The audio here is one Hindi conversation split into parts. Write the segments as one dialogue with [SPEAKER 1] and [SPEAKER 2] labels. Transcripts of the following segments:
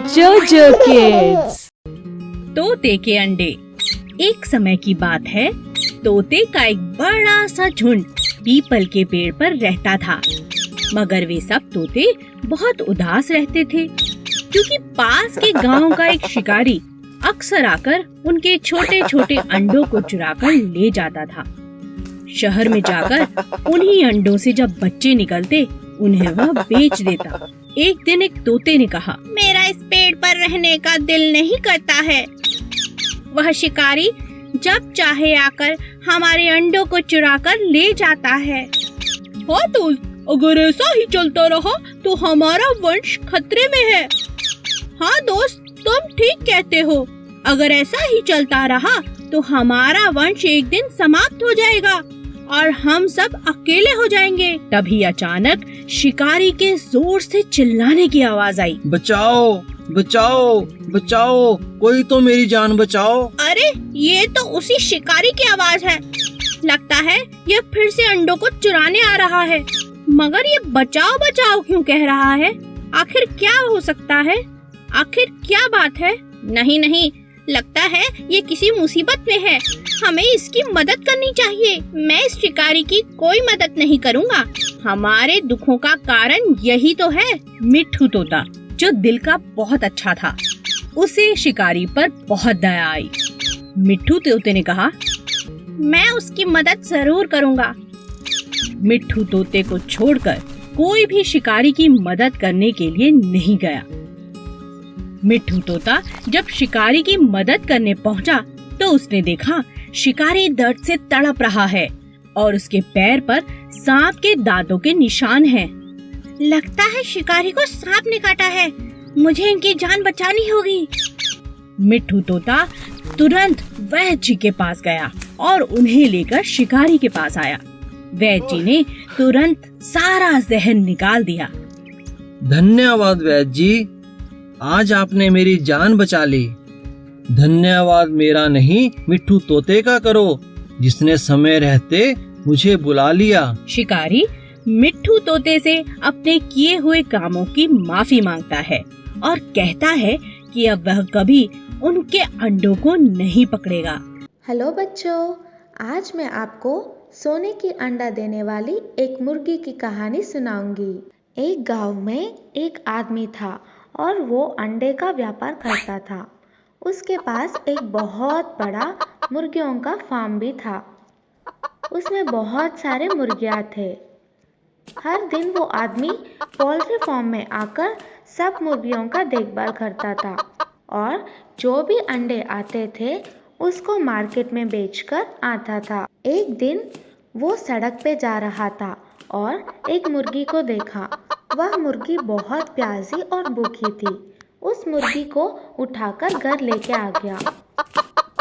[SPEAKER 1] जोजो किड्स।
[SPEAKER 2] तोते के अंडे। एक समय की बात है, तोते का एक बड़ा सा झुंड पीपल के पेड़ पर रहता था। मगर वे सब तोते बहुत उदास रहते थे, क्योंकि पास के गांव का एक शिकारी अक्सर आकर उनके छोटे छोटे अंडों को चुराकर ले जाता था। शहर में जाकर उन्हीं अंडों से जब बच्चे निकलते, उन्हें वह बेच देता। एक दिन एक तोते ने कहा, मेरा इस पेड़ पर रहने का दिल नहीं करता है। वह शिकारी जब चाहे आकर हमारे अंडों को चुराकर ले जाता है। हाँ दोस्त, अगर ऐसा ही चलता रहा तो हमारा वंश खतरे में है। हाँ दोस्त, तुम ठीक कहते हो। अगर ऐसा ही चलता रहा तो हमारा वंश एक दिन समाप्त हो जाएगा और हम सब अकेले हो जाएंगे। तभी अचानक शिकारी के जोर से चिल्लाने की आवाज आई।
[SPEAKER 3] बचाओ बचाओ बचाओ, कोई तो मेरी जान बचाओ।
[SPEAKER 2] अरे ये तो उसी शिकारी की आवाज है। लगता है ये फिर से अंडों को चुराने आ रहा है। मगर ये बचाओ बचाओ क्यों कह रहा है? आखिर क्या हो सकता है? आखिर क्या बात है? नहीं नहीं, लगता है ये किसी मुसीबत में है। हमें इसकी मदद करनी चाहिए। मैं इस शिकारी की कोई मदद नहीं करूँगा। हमारे दुखों का कारण यही तो है। मिट्ठू तोता, जो दिल का बहुत अच्छा था, उसे शिकारी पर बहुत दया आई। मिट्ठू तोते ने कहा, मैं उसकी मदद जरूर करूँगा। मिट्ठू तोते को छोड़कर कोई भी शिकारी की मदद करने के लिए नहीं गया। मिट्ठू तोता जब शिकारी की मदद करने पहुंचा तो उसने देखा शिकारी दर्द से तड़प रहा है और उसके पैर पर सांप के दांतों के निशान हैं। लगता है शिकारी को सांप ने काटा है। मुझे इनकी जान बचानी होगी। मिट्ठू तोता तुरंत वैद्य जी के पास गया और उन्हें लेकर शिकारी के पास आया। वैद्य जी ने तुरंत सारा जहर निकाल दिया।
[SPEAKER 3] धन्यवाद वैद्य जी, आज आपने मेरी जान बचा ली। धन्यवाद मेरा नहीं, मिट्ठू तोते का करो, जिसने समय रहते मुझे बुला लिया।
[SPEAKER 2] शिकारी मिट्ठू तोते से अपने किए हुए कामों की माफी मांगता है और कहता है कि अब वह कभी उनके अंडों को नहीं पकड़ेगा।
[SPEAKER 4] हेलो बच्चों, आज मैं आपको सोने की अंडा देने वाली एक मुर्गी की कहानी सुनाऊंगी। एक गांव में एक आदमी था और वो अंडे का व्यापार करता था। उसके पास एक बहुत बड़ा मुर्गियों का फार्म भी था। उसमें बहुत सारे मुर्गियाँ थे। हर दिन वो आदमी पोल्ट्री फार्म में आकर सब मुर्गियों का देखभाल करता था और जो भी अंडे आते थे उसको मार्केट में बेचकर आता था। एक दिन वो सड़क पे जा रहा था और एक मुर्गी को देखा। वह मुर्गी बहुत प्यासी और भूखी थी। उस मुर्गी को उठाकर घर लेके आ गया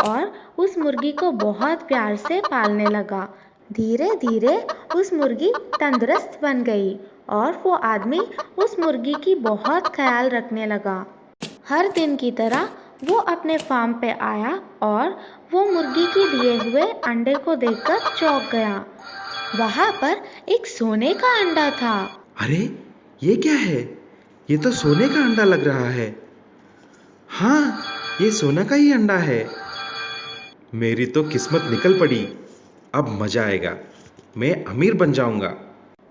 [SPEAKER 4] और उस मुर्गी को बहुत प्यार से पालने लगा। धीरे धीरे उस मुर्गी तंदुरुस्त बन गई और वो आदमी उस मुर्गी की बहुत ख्याल रखने लगा। हर दिन की तरह वो अपने फार्म पे आया और वो मुर्गी के दिए हुए अंडे को देखकर चौंक गया। वहाँ पर एक सोने का अंडा था।
[SPEAKER 5] अरे ये क्या है? ये तो सोने का अंडा लग रहा है। हाँ, ये सोना का ही अंडा है। मेरी तो किस्मत निकल पड़ी। अब मजा आएगा, मैं अमीर बन जाऊंगा।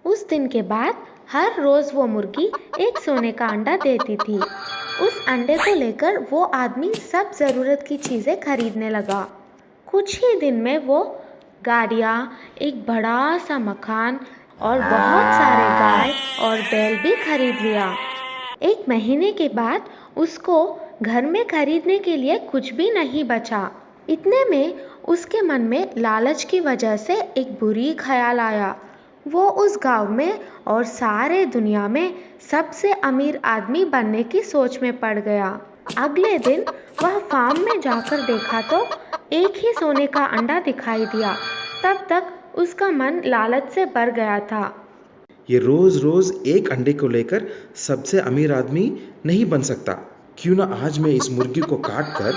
[SPEAKER 4] उस दिन के बाद हर रोज वो मुर्गी एक सोने का अंडा देती थी। उस अंडे को लेकर वो आदमी सब जरूरत की चीजें खरीदने लगा। कुछ ही दिन में वो गाड़ियाँ, एक बड़ा सा मकान और बहुत सारे गाय और बैल भी खरीद लिया। एक महीने के बाद उसको घर में खरीदने के लिए कुछ भी नहीं बचा। इतने में उसके मन में लालच की वजह से एक बुरी ख्याल आया। वो उस गांव में और सारे दुनिया में सबसे अमीर आदमी बनने की सोच में पड़ गया। अगले दिन वह फार्म में जाकर देखा तो एक ही सोने का अंडा दिखाई दिया। तब तक उसका मन लालच से भर गया था।
[SPEAKER 5] ये रोज रोज एक अंडे को लेकर सबसे अमीर आदमी नहीं बन सकता। क्यों ना आज मैं इस मुर्गी को काट कर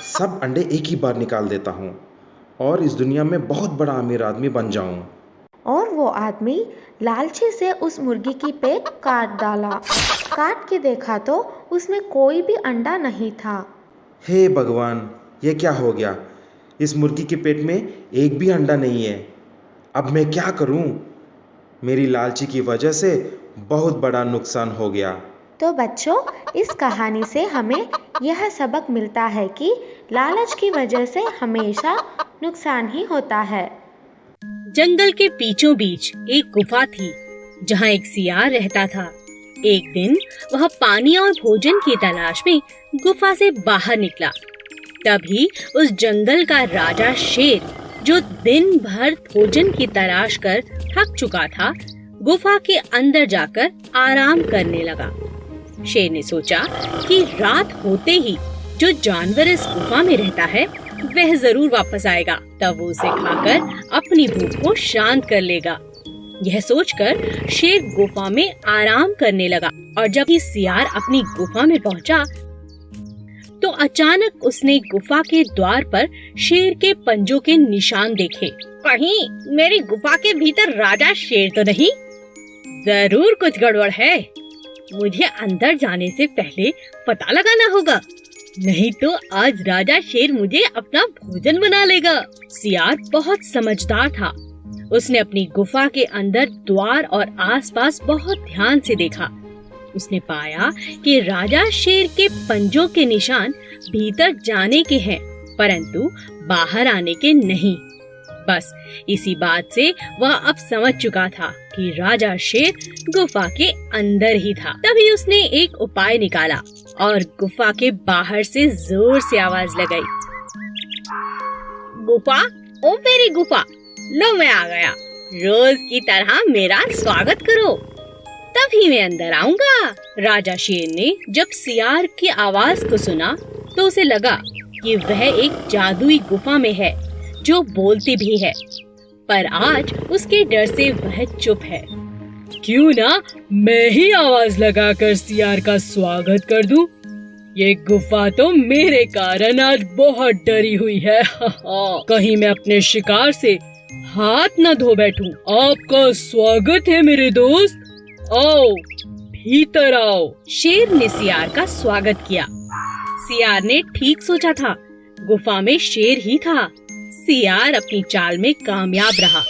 [SPEAKER 5] सब अंडे एक ही बार निकाल देता हूँ और इस दुनिया में बहुत बड़ा अमीर आदमी बन जाऊँ।
[SPEAKER 4] और वो आदमी लालची से उस मुर्गी की पेट काट डाला। काट के देखा तो उसमें कोई भी अंडा नहीं था।
[SPEAKER 5] हे भगवान, ये क्या हो गया? इस मुर्गी के पेट में एक भी अंडा नहीं है। अब मैं क्या करूं? मेरी लालची की वजह से बहुत बड़ा नुकसान हो गया।
[SPEAKER 4] तो बच्चों, इस कहानी से हमें यह सबक मिलता है कि लालच की वजह से हमेशा नुकसान ही होता है।
[SPEAKER 2] जंगल के बीचों बीच एक गुफा थी जहाँ एक सियार रहता था। एक दिन वह पानी और भोजन की तलाश में गुफा से बाहर निकला। तभी उस जंगल का राजा शेर, जो दिन भर भोजन की तलाश कर थक चुका था, गुफा के अंदर जाकर आराम करने लगा। शेर ने सोचा कि रात होते ही जो जानवर इस गुफा में रहता है वह जरूर वापस आएगा, तब वो उसे खाकर अपनी भूख को शांत कर लेगा। यह सोचकर शेर गुफा में आराम करने लगा और जब ये सियार अपनी गुफा में पहुंचा तो अचानक उसने गुफा के द्वार पर शेर के पंजों के निशान देखे। कहीं मेरी गुफा के भीतर राजा शेर तो नहीं? जरूर कुछ गड़बड़ है। मुझे अंदर जाने से पहले पता लगाना होगा, नहीं तो आज राजा शेर मुझे अपना भोजन बना लेगा। सियार बहुत समझदार था। उसने अपनी गुफा के अंदर द्वार और आसपास बहुत ध्यान से देखा। उसने पाया कि राजा शेर के पंजों के निशान भीतर जाने के हैं, परंतु बाहर आने के नहीं। बस इसी बात से वह अब समझ चुका था कि राजा शेर गुफा के अंदर ही था। तभी उसने एक उपाय निकाला और गुफा के बाहर से जोर से आवाज लगाई, गुफा, ओ मेरी गुफा, लो मैं आ गया। रोज की तरह मेरा स्वागत करो, तभी मैं अंदर आऊंगा। राजा शेर ने जब सियार की आवाज को सुना तो उसे लगा कि वह एक जादुई गुफा में है जो बोलती भी है, पर आज उसके डर से वह चुप है।
[SPEAKER 1] क्यों ना मैं ही आवाज लगाकर सियार का स्वागत कर दूं? ये गुफा तो मेरे कारण आज बहुत डरी हुई है। कहीं मैं अपने शिकार से हाथ न धो बैठूं। आपका स्वागत है मेरे दोस्त, आओ भीतर आओ।
[SPEAKER 2] शेर ने सियार का स्वागत किया। सियार ने ठीक सोचा था, गुफा में शेर ही था। सियार अपनी चाल में कामयाब रहा।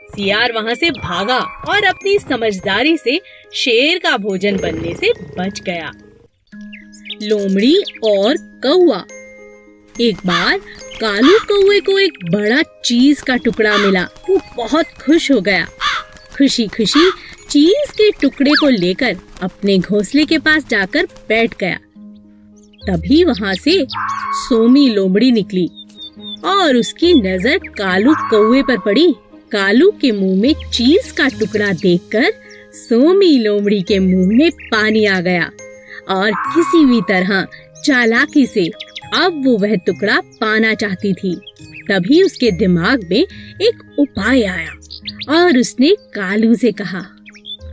[SPEAKER 2] सियार वहाँ से भागा और अपनी समझदारी से शेर का भोजन बनने से बच गया। लोमड़ी और कौवा। एक बार कालू कौवे को एक बड़ा चीज का टुकड़ा मिला। वो बहुत खुश हो गया। खुशी खुशी चीज के टुकड़े को लेकर अपने घोंसले के पास जाकर बैठ गया। तभी वहाँ से सोमी लोमड़ी निकली और उसकी नजर कालू कौवे पर पड़ी। कालू के मुंह में चीज का टुकड़ा देखकर सोमी लोमड़ी के मुंह में पानी आ गया और किसी भी तरह चालाकी से अब वो वह टुकड़ा पाना चाहती थी। तभी उसके दिमाग में एक उपाय आया और उसने कालू से कहा,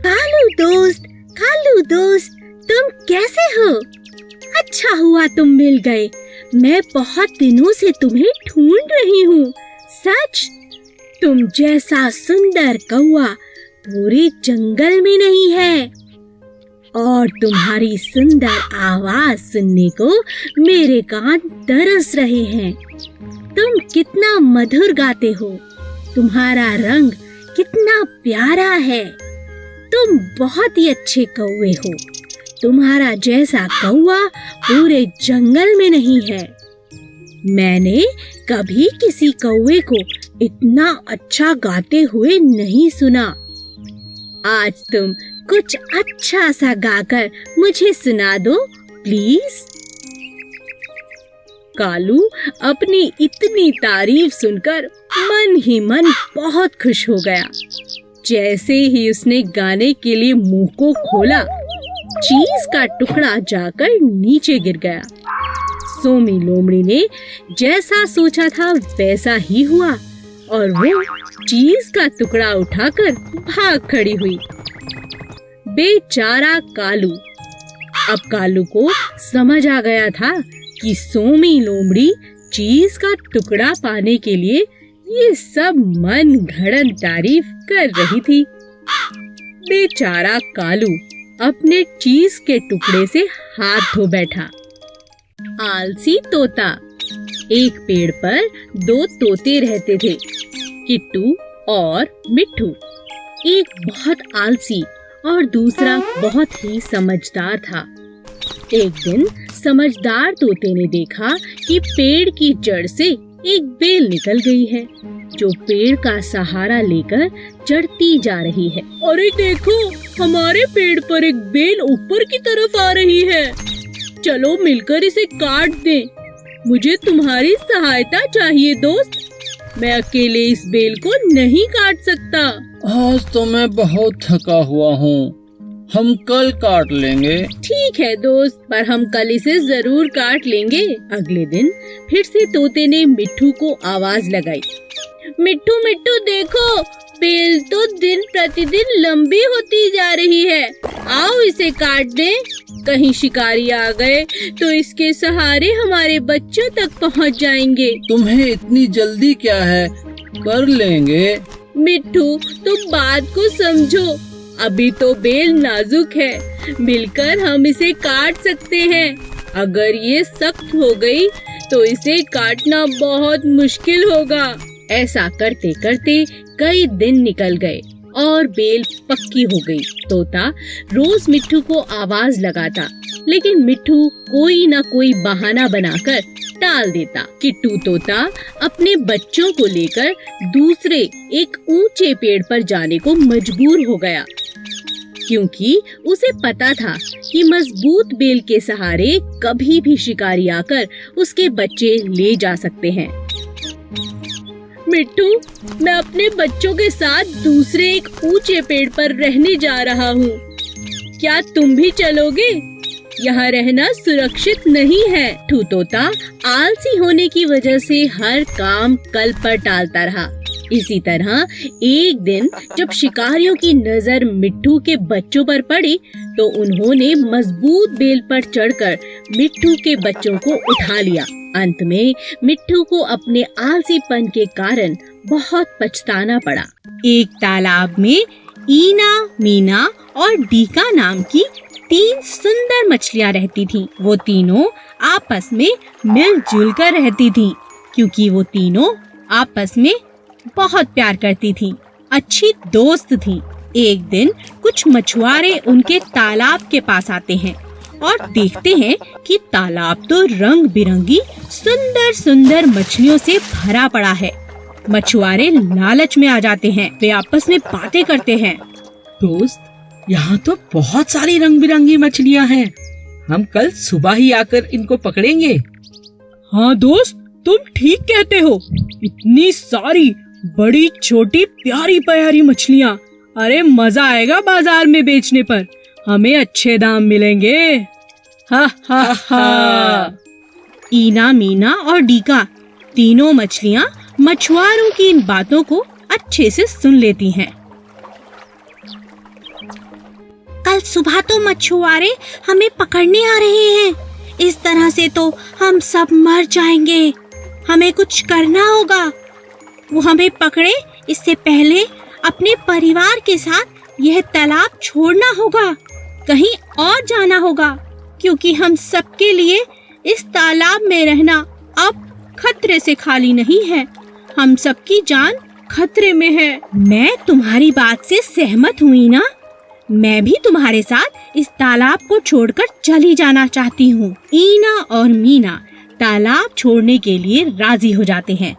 [SPEAKER 2] कालू दोस्त, तुम कैसे हो? अच्छा हुआ तुम मिल गए। मैं बहुत दिनों से तुम्हें ढूंढ रही हूँ। सच, तुम जैसा सुंदर कौवा पूरे जंगल में नहीं है और तुम्हारी सुंदर आवाज सुनने को मेरे कान तरस रहे हैं। तुम कितना मधुर गाते हो, तुम्हारा रंग कितना प्यारा है। तुम बहुत ही अच्छे कौवे हो। तुम्हारा जैसा कौवा पूरे जंगल में नहीं है। मैंने कभी किसी कौवे को इतना अच्छा गाते हुए नहीं सुना। आज तुम कुछ अच्छा सा गाकर मुझे सुना दो प्लीज। कालू अपनी इतनी तारीफ सुनकर मन ही मन बहुत खुश हो गया। जैसे ही उसने गाने के लिए मुंह को खोला, चीज का टुकड़ा जाकर नीचे गिर गया। सोमी लोमड़ी ने जैसा सोचा था वैसा ही हुआ और वो चीज का टुकड़ा उठाकर भाग खड़ी हुई। बेचारा कालू। अब कालू को समझ आ गया था कि सोमी लोमड़ी चीज का टुकड़ा पाने के लिए
[SPEAKER 1] ये सब मन घड़न तारीफ कर रही थी। बेचारा कालू अपने चीज के टुकड़े से हाथ धो बैठा। आलसी तोता। एक पेड़ पर 2 तोते रहते थे, किट्टू और मिट्ठू। एक बहुत आलसी और दूसरा बहुत ही समझदार था। एक दिन समझदार तोते ने देखा कि पेड़ की जड़ से एक बेल निकल गई है, जो पेड़ का सहारा लेकर चढ़ती जा रही है। अरे देखो, हमारे पेड़ पर एक बेल ऊपर की तरफ आ रही है। चलो मिलकर इसे काट दें। मुझे तुम्हारी सहायता चाहिए दोस्त। मैं अकेले इस बेल को नहीं काट सकता।
[SPEAKER 3] आज तो मैं बहुत थका हुआ हूँ, हम कल काट लेंगे।
[SPEAKER 1] ठीक है दोस्त, पर हम कल इसे जरूर काट लेंगे। अगले दिन फिर से तोते ने मिट्ठू को आवाज लगाई। मिट्ठू मिट्ठू देखो, बेल तो दिन प्रतिदिन लंबी होती जा रही है। आओ इसे काट दें। कहीं शिकारी आ गए तो इसके सहारे हमारे बच्चों तक पहुंच जाएंगे।
[SPEAKER 3] तुम्हें इतनी जल्दी क्या है, कर लेंगे।
[SPEAKER 1] मिट्ठू तुम बात को समझो, अभी तो बेल नाजुक है, मिलकर हम इसे काट सकते हैं। अगर ये सख्त हो गई तो इसे काटना बहुत मुश्किल होगा। ऐसा करते करते कई दिन निकल गए और बेल पक्की हो गई। तोता रोज मिट्ठू को आवाज लगाता, लेकिन मिट्ठू कोई न कोई बहाना बनाकर टाल देता। किट्टू तोता अपने बच्चों को लेकर दूसरे एक ऊंचे पेड़ पर जाने को मजबूर हो गया, क्योंकि उसे पता था कि मजबूत बेल के सहारे कभी भी शिकारी आकर उसके बच्चे ले जा सकते हैं। मिट्टू, मैं अपने बच्चों के साथ दूसरे एक ऊंचे पेड़ पर रहने जा रहा हूँ। क्या तुम भी चलोगे? यहाँ रहना सुरक्षित नहीं है। मिट्ठू तोता आलसी होने की वजह से हर काम कल पर टालता रहा। इसी तरह एक दिन जब शिकारियों की नजर मिट्ठू के बच्चों पर पड़ी, तो उन्होंने मजबूत बेल पर चढ़कर मिट्ठू के बच्चों को उठा लिया। अंत में मिट्ठू को अपने आलसीपन के कारण बहुत पछताना पड़ा। एक तालाब में ईना, मीना और डीका नाम की 3 सुंदर मछलियाँ रहती थीं। वो तीनों आपस में मिलजुल कर रहती थीं, क्योंकि वो तीनों आपस में बहुत प्यार करती थीं, अच्छी दोस्त थीं। एक दिन कुछ मछुआरे उनके तालाब के पास आते हैं और देखते हैं कि तालाब तो रंग बिरंगी सुंदर सुंदर मछलियों से भरा पड़ा है। मछुआरे लालच में आ जाते हैं। वे आपस में बातें करते हैं।
[SPEAKER 6] दोस्त, यहाँ तो बहुत सारी रंग बिरंगी मछलियाँ हैं। हम कल सुबह ही आकर इनको पकड़ेंगे।
[SPEAKER 1] हाँ दोस्त, तुम ठीक कहते हो। इतनी सारी बड़ी छोटी प्यारी प्यारी मछलियाँ, अरे मजा आएगा बाजार में बेचने पर। हमें अच्छे दाम मिलेंगे। हा हा हा। ईना, मीना और डीका तीनों मछलियाँ मछुआरों की इन बातों को अच्छे से सुन लेती हैं।
[SPEAKER 2] कल सुबह तो मछुआरे हमें पकड़ने आ रहे हैं। इस तरह से तो हम सब मर जाएंगे। हमें कुछ करना होगा। वो हमें पकड़े इससे पहले अपने परिवार के साथ यह तालाब छोड़ना होगा, कहीं और जाना होगा, क्योंकि हम सबके लिए इस तालाब में रहना अब खतरे से खाली नहीं है। हम सबकी जान खतरे में है। मैं तुम्हारी बात से सहमत हुई ना। मैं भी तुम्हारे साथ इस तालाब को छोड़कर चली जाना चाहती हूँ। ईना और मीना तालाब छोड़ने के लिए राजी हो जाते हैं,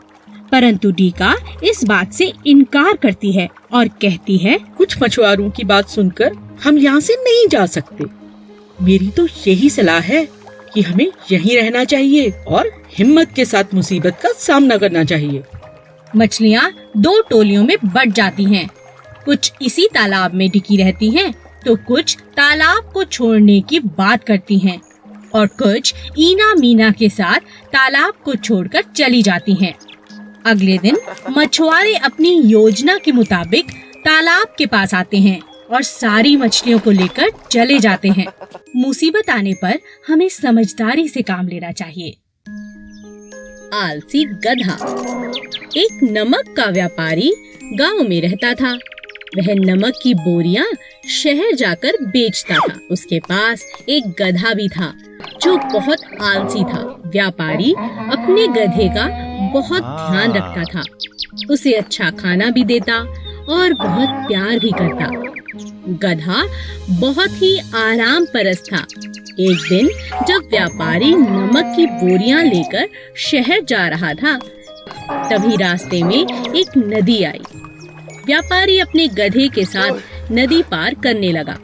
[SPEAKER 2] परंतु डीका इस बात से इनकार करती है और कहती है,
[SPEAKER 6] कुछ मछुआरों की बात सुनकर हम यहाँ से नहीं जा सकते। मेरी तो यही सलाह है कि हमें यहीं रहना चाहिए और हिम्मत के साथ मुसीबत का सामना करना चाहिए।
[SPEAKER 1] मछलियाँ 2 टोलियों में बट जाती हैं। कुछ इसी तालाब में टिकी रहती हैं, तो कुछ तालाब को छोड़ने की बात करती हैं और कुछ ईना मीना के साथ तालाब को छोड़कर चली जाती हैं। अगले दिन मछुआरे अपनी योजना के मुताबिक तालाब के पास आते हैं और सारी मछलियों को लेकर चले जाते हैं। मुसीबत आने पर हमें समझदारी से काम लेना चाहिए।
[SPEAKER 2] आलसी गधा। एक नमक का व्यापारी गांव में रहता था। वह नमक की बोरियां शहर जाकर बेचता था। उसके पास एक गधा भी था जो बहुत आलसी था। व्यापारी अपने गधे का बहुत ध्यान रखता था, उसे अच्छा खाना भी देता और बहुत प्यार भी करता। गधा बहुत ही आराम परस्त था। एक दिन जब व्यापारी नमक की बोरियां लेकर शहर जा रहा था, तभी रास्ते में एक नदी आई। व्यापारी अपने गधे के साथ नदी पार करने लगा।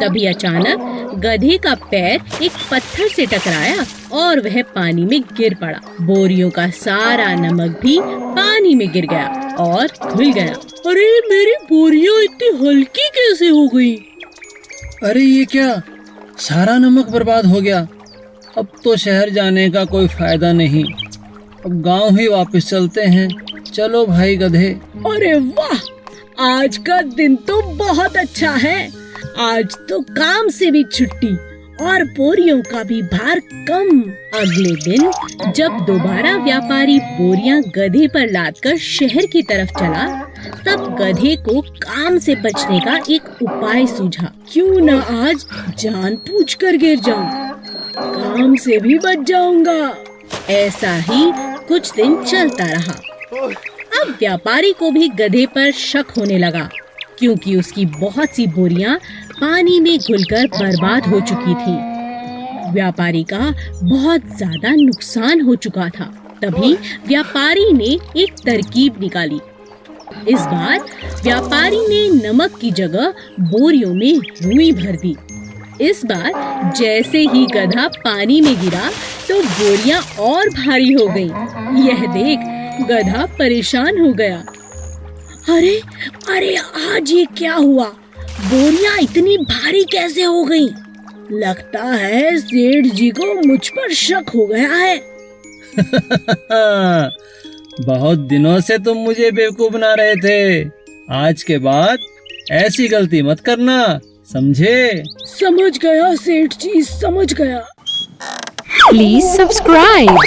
[SPEAKER 2] तभी अचानक गधे का पैर एक पत्थर से टकराया और वह पानी में गिर पड़ा। बोरियों का सारा नमक भी पानी में गिर गया और घुल गया।
[SPEAKER 1] अरे मेरी बोरियां इतनी हल्की कैसे हो गई?
[SPEAKER 3] अरे ये क्या, सारा नमक बर्बाद हो गया। अब तो शहर जाने का कोई फायदा नहीं, अब गांव ही वापस चलते हैं। चलो भाई गधे।
[SPEAKER 1] अरे वाह, आज का दिन तो बहुत अच्छा है। आज तो काम से भी छुट्टी और बोरियों का भी भार कम।
[SPEAKER 2] अगले दिन जब दोबारा व्यापारी बोरियां गधे पर लादकर शहर की तरफ चला, तब गधे को काम से बचने का एक उपाय सूझा।
[SPEAKER 1] क्यों ना आज जान पूछकर गिर जाऊं, काम से भी बच जाऊंगा।
[SPEAKER 2] ऐसा ही कुछ दिन चलता रहा। अब व्यापारी को भी गधे पर शक होने लगा, क्योंकि उसकी बहुत सी बोरियां पानी में घुलकर बर्बाद हो चुकी थी। व्यापारी का बहुत ज्यादा नुकसान हो चुका था। तभी व्यापारी ने एक तरकीब निकाली। इस बार व्यापारी ने नमक की जगह बोरियों में रुई भर दी। इस बार जैसे ही गधा पानी में गिरा तो बोरियां और भारी हो गईं। यह देख गधा परेशान हो गया।
[SPEAKER 1] अरे अरे आज ये क्या हुआ? बोरियां इतनी भारी कैसे हो गईं? लगता है सेठ जी को मुझ पर शक हो गया है।
[SPEAKER 3] बहुत दिनों से तुम मुझे बेवकूफ बना रहे थे। आज के बाद ऐसी गलती मत करना, समझे?
[SPEAKER 1] समझ गया सेठ जी, समझ गया।
[SPEAKER 7] Please subscribe.